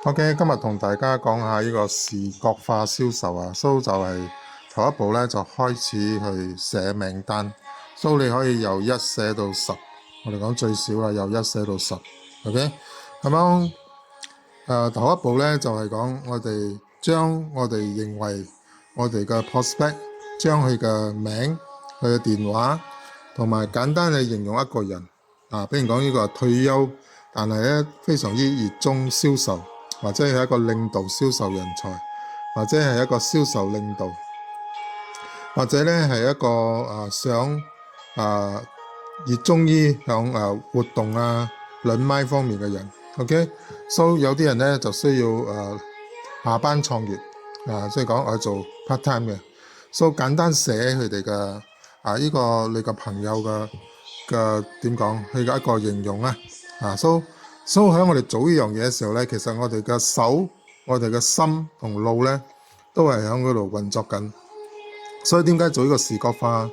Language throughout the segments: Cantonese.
OK，今日同大家講下呢個視覺化銷售啊，so 就係頭一步咧就開始去寫名單，so 你可以由1寫到10，我哋講最少啦，由1寫到10，OK，咁樣頭一步咧就係講我哋將我哋認為我哋嘅 prospect 將佢嘅名、佢嘅電話同埋簡單嘅形容一個人啊，比如講呢個係退休，但係咧非常之熱衷銷售。或者係一個領導銷售人才，或者係一個銷售領導，或者咧係一個想熱衷於響活動輪麥方面嘅人。OK，so 有啲人咧就需要下班創業即係講我做 part time 嘅，so 簡單寫佢哋嘅呢個你嘅朋友嘅點講佢嘅一個形容so 喺我哋做呢樣嘢嘅時候咧，其實我哋嘅手、我哋嘅心同腦咧，都係喺嗰度運作緊。所以點解做呢個視覺化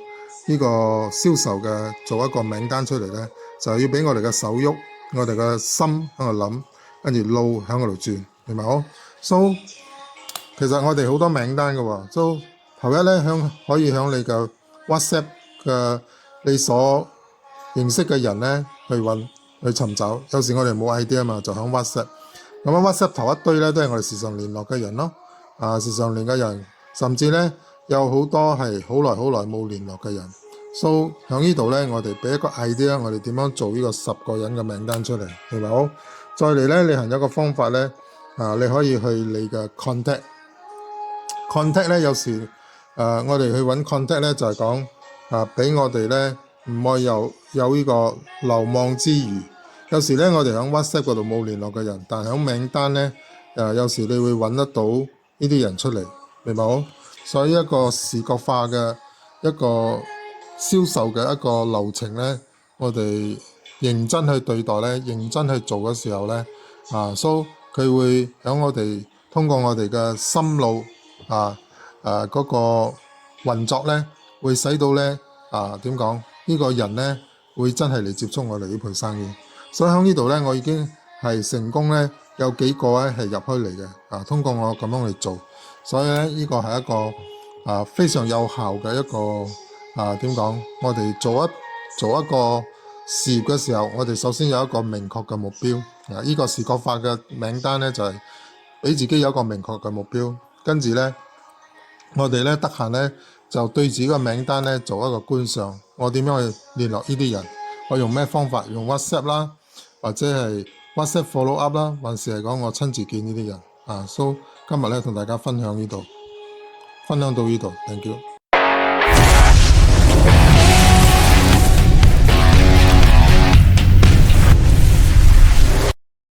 呢個銷售嘅做一個名單出嚟咧，就係要俾我哋嘅手喐，我哋嘅心喺度諗，跟住腦喺嗰度轉，明白好 ？So 其實我哋好多名單嘅喎，so 頭一咧可以喺你嘅 WhatsApp 嘅你所認識嘅人咧去揾。去尋找，有時我哋冇 idea 嘛，就喺 WhatsApp。咁喺 WhatsApp 頭一堆咧，都係我哋時常聯絡嘅人咯。時常聯嘅人，甚至咧有好多係好耐冇聯絡嘅人。So 喺呢度咧，我哋俾一個 idea，我哋點樣做呢個10個人嘅名單出嚟，明白好？再嚟咧，你行一個方法咧，你可以去你嘅 contact 咧，有時我哋去揾 contact 咧，就係講俾我哋咧。唔可以有呢個流亡之餘，有時咧我哋喺 WhatsApp 嗰度冇聯絡嘅人，但係喺名單咧有時你會揾得到呢啲人出嚟，明白冇？所以一個視覺化嘅一個銷售嘅一個流程咧，我哋認真去對待咧，認真去做嘅時候咧，so 佢會喺我哋通過我哋嘅心腦嗰個運作咧，會使到咧點講？呢個人咧會真係嚟接觸我哋呢盤生意，所以喺呢度咧，我已經係成功咧，有幾個咧係入開嚟嘅，通過我咁樣嚟做，所以咧呢個係一個非常有效嘅一個點講？我哋做一個事業嘅時候，我哋首先有一個明確嘅目標，呢個視覺化嘅名單咧就係俾自己有一個明確嘅目標，跟住咧我哋咧得閒咧就對自己個名單咧做一個觀賞。我點樣去聯絡呢啲人？我用咩方法？用 WhatsApp 啦，或者係 WhatsApp follow up 啦，還是係講我親自見呢啲人？So 今日咧同大家分享到呢度，thank you。